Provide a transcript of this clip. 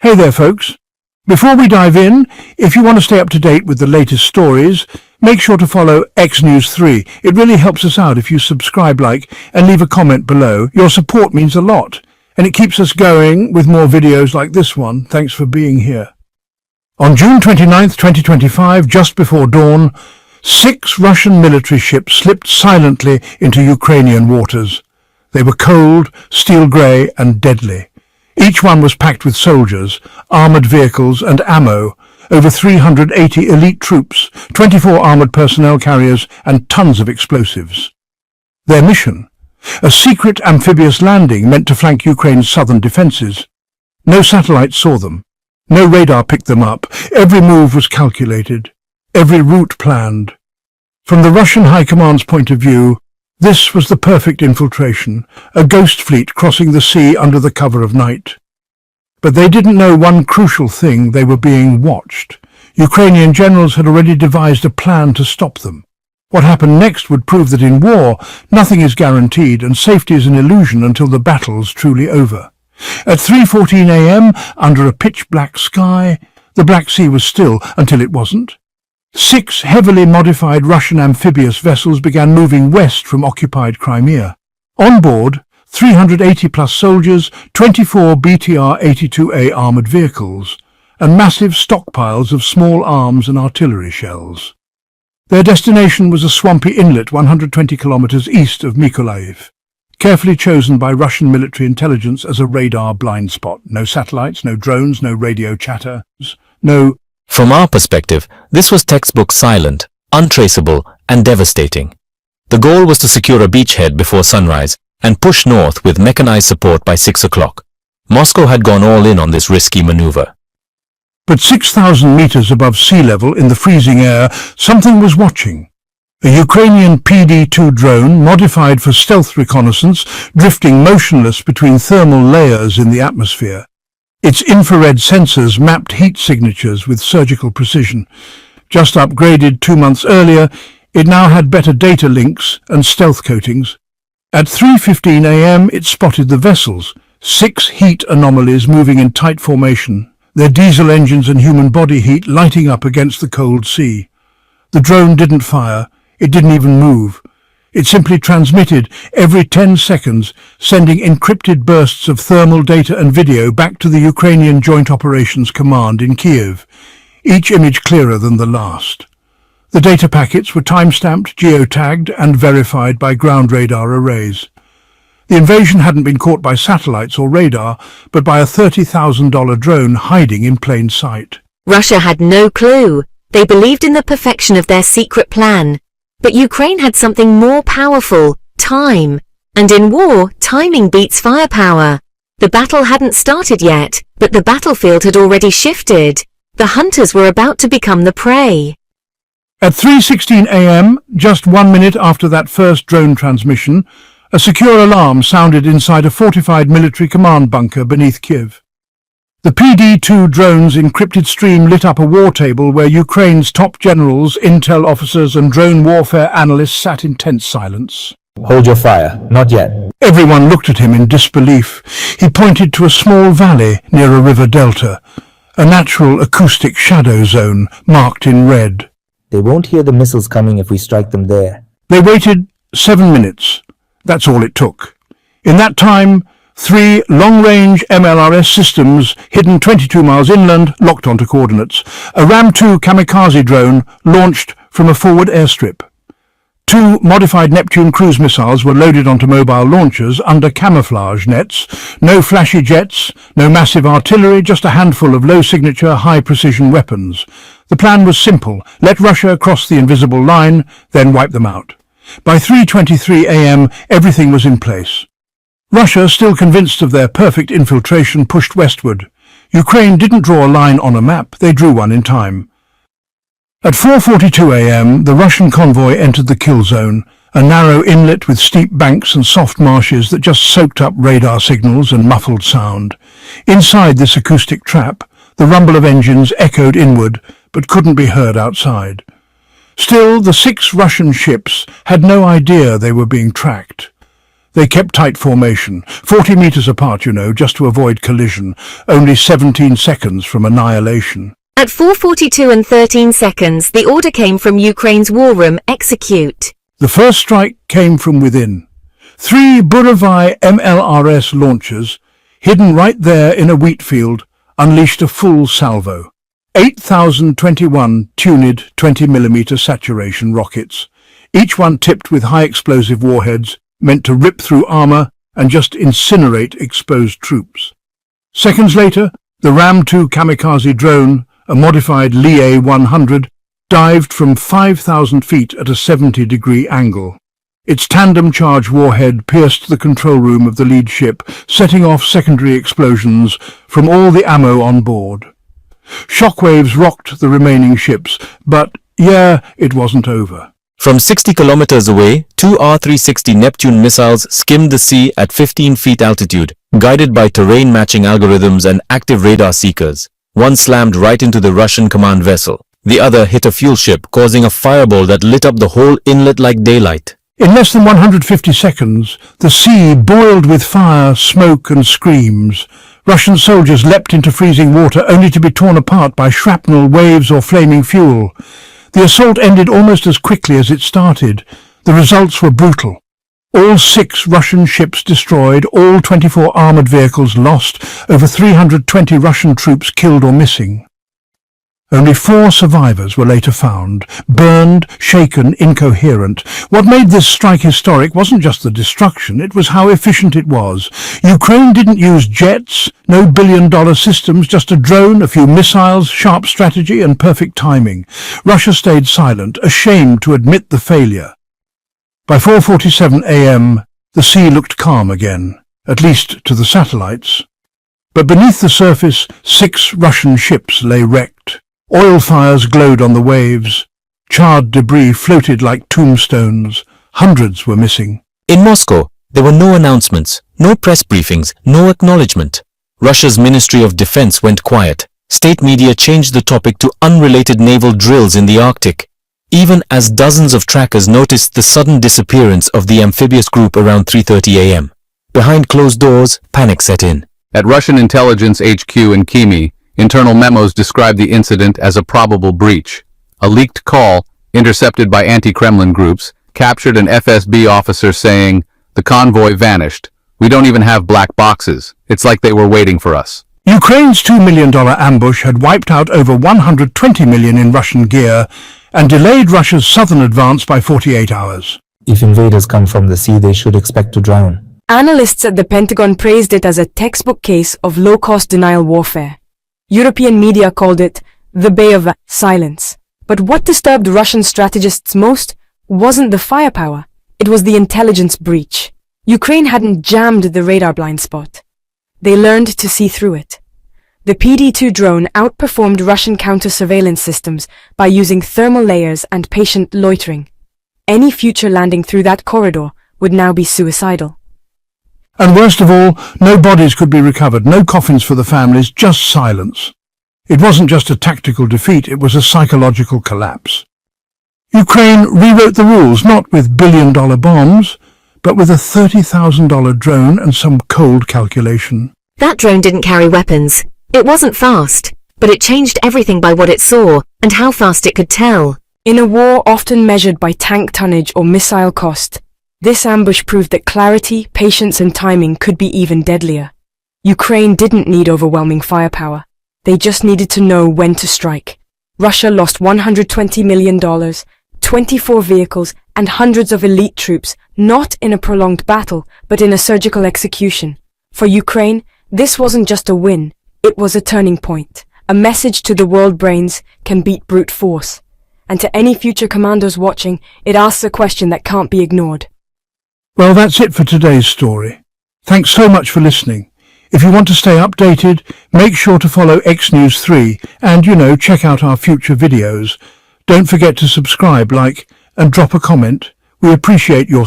Hey there, folks. Before we dive in, if you want to stay up to date with the latest stories, make sure to follow XNews3. It really helps us out if you subscribe, and leave a comment below. Your support means a lot, and it keeps us going with more videos like this one. Thanks for being here. On June 29th, 2025, just before dawn, 6 Russian military ships slipped silently into Ukrainian waters. They were cold, steel grey, and deadly. Each one was packed with soldiers, armoured vehicles and ammo, over 380 elite troops, 24 armoured personnel carriers and tons of explosives. Their mission? A secret amphibious landing meant to flank Ukraine's southern defences. No satellites saw them. No radar picked them up. Every move was calculated. Every route planned. From the Russian High Command's point of view, this was the perfect infiltration, a ghost fleet crossing the sea under the cover of night. But they didn't know one crucial thing: they were being watched. Ukrainian generals had already devised a plan to stop them. What happened next would prove that in war, nothing is guaranteed and safety is an illusion until the battle's truly over. At 3:14 a.m., under a pitch-black sky, the Black Sea was still until it wasn't. 6 heavily modified Russian amphibious vessels began moving west from occupied Crimea. On board, 380-plus soldiers, 24 BTR-82A armoured vehicles, and massive stockpiles of small arms and artillery shells. Their destination was a swampy inlet 120 kilometers east of Mykolaiv, carefully chosen by Russian military intelligence as a radar blind spot. No satellites, no drones, no radio chatter, no... From our perspective, this was textbook silent, untraceable, and devastating. The goal was to secure a beachhead before sunrise and push north with mechanized support by 6 o'clock. Moscow had gone all in on this risky maneuver. But 6,000 meters above sea level in the freezing air, something was watching. A Ukrainian PD-2 drone, modified for stealth reconnaissance, drifting motionless between thermal layers in the atmosphere. Its infrared sensors mapped heat signatures with surgical precision. Just upgraded 2 months earlier, it now had better data links and stealth coatings. At 3:15 a.m. it spotted the vessels, 6 heat anomalies moving in tight formation, their diesel engines and human body heat lighting up against the cold sea. The drone didn't fire, it didn't even move. It simply transmitted every 10 seconds, sending encrypted bursts of thermal data and video back to the Ukrainian Joint Operations Command in Kiev, each image clearer than the last. The data packets were time-stamped, geotagged, and verified by ground radar arrays. The invasion hadn't been caught by satellites or radar, but by a $30,000 drone hiding in plain sight. Russia had no clue. They believed in the perfection of their secret plan. But Ukraine had something more powerful: time. And in war, timing beats firepower. The battle hadn't started yet, but the battlefield had already shifted. The hunters were about to become the prey. At 3:16 a.m., just 1 minute after that first drone transmission, a secure alarm sounded inside a fortified military command bunker beneath Kiev. The PD-2 drone's encrypted stream lit up a war table where Ukraine's top generals, intel officers and drone warfare analysts sat in tense silence. Hold your fire. Not yet. Everyone looked at him in disbelief. He pointed to a small valley near a river delta, a natural acoustic shadow zone marked in red. They won't hear the missiles coming if we strike them there. They waited 7 minutes. That's all it took. In that time, 3 long-range MLRS systems, hidden 22 miles inland, locked onto coordinates. A Ram-2 kamikaze drone launched from a forward airstrip. 2 modified Neptune cruise missiles were loaded onto mobile launchers under camouflage nets. No flashy jets, no massive artillery, just a handful of low-signature, high-precision weapons. The plan was simple: let Russia cross the invisible line, then wipe them out. By 3:23 a.m., everything was in place. Russia, still convinced of their perfect infiltration, pushed westward. Ukraine didn't draw a line on a map, they drew one in time. At 4:42 a.m., the Russian convoy entered the kill zone, a narrow inlet with steep banks and soft marshes that just soaked up radar signals and muffled sound. Inside this acoustic trap, the rumble of engines echoed inward, but couldn't be heard outside. Still, the 6 Russian ships had no idea they were being tracked. They kept tight formation, 40 meters apart, just to avoid collision, only 17 seconds from annihilation. At 4:42 and 13 seconds, the order came from Ukraine's war room, execute. The first strike came from within. 3 Buravai MLRS launchers, hidden right there in a wheat field, unleashed a full salvo. 8,021 tuned 20mm saturation rockets, each one tipped with high explosive warheads, meant to rip through armor and just incinerate exposed troops. Seconds later, the Ram-2 kamikaze drone, a modified Lie 100, dived from 5,000 feet at a 70-degree angle. Its tandem-charge warhead pierced the control room of the lead ship, setting off secondary explosions from all the ammo on board. Shockwaves rocked the remaining ships, but, it wasn't over. From 60 kilometers away, 2 R-360 Neptune missiles skimmed the sea at 15 feet altitude, guided by terrain-matching algorithms and active radar seekers. One slammed right into the Russian command vessel. The other hit a fuel ship, causing a fireball that lit up the whole inlet like daylight. In less than 150 seconds, the sea boiled with fire, smoke and screams. Russian soldiers leapt into freezing water only to be torn apart by shrapnel, waves or flaming fuel. The assault ended almost as quickly as it started. The results were brutal. All 6 Russian ships destroyed, all 24 armoured vehicles lost, over 320 Russian troops killed or missing. Only 4 survivors were later found, burned, shaken, incoherent. What made this strike historic wasn't just the destruction, it was how efficient it was. Ukraine didn't use jets, no billion-dollar systems, just a drone, a few missiles, sharp strategy and perfect timing. Russia stayed silent, ashamed to admit the failure. By 4:47 a.m., the sea looked calm again, at least to the satellites. But beneath the surface, 6 Russian ships lay wrecked. Oil fires glowed on the waves. Charred debris floated like tombstones. Hundreds were missing. In Moscow, there were no announcements, no press briefings, no acknowledgement. Russia's Ministry of Defense went quiet. State media changed the topic to unrelated naval drills in the Arctic, even as dozens of trackers noticed the sudden disappearance of the amphibious group around 3:30 a.m. Behind closed doors, panic set in. At Russian intelligence HQ in Kimi, internal memos described the incident as a probable breach. A leaked call, intercepted by anti-Kremlin groups, captured an FSB officer saying, "The convoy vanished. We don't even have black boxes. It's like they were waiting for us." Ukraine's $2 million ambush had wiped out over 120 million in Russian gear and delayed Russia's southern advance by 48 hours. If invaders come from the sea, they should expect to drown. Analysts at the Pentagon praised it as a textbook case of low-cost denial warfare. European media called it the Bay of Silence. But what disturbed Russian strategists most wasn't the firepower, it was the intelligence breach. Ukraine hadn't jammed the radar blind spot. They learned to see through it. The PD-2 drone outperformed Russian counter-surveillance systems by using thermal layers and patient loitering. Any future landing through that corridor would now be suicidal. And worst of all, no bodies could be recovered, no coffins for the families, just silence. It wasn't just a tactical defeat, it was a psychological collapse. Ukraine rewrote the rules, not with billion-dollar bombs, but with a $30,000 drone and some cold calculation. That drone didn't carry weapons. It wasn't fast, but it changed everything by what it saw and how fast it could tell. In a war often measured by tank tonnage or missile cost, this ambush proved that clarity, patience and timing could be even deadlier. Ukraine didn't need overwhelming firepower. They just needed to know when to strike. Russia lost $120 million, 24 vehicles and hundreds of elite troops, not in a prolonged battle, but in a surgical execution. For Ukraine, this wasn't just a win, it was a turning point. A message to the world brains can beat brute force. And to any future commanders watching, it asks a question that can't be ignored. Well, that's it for today's story. Thanks so much for listening. If you want to stay updated, make sure to follow XNews 3 and, check out our future videos. Don't forget to subscribe, like, and drop a comment. We appreciate your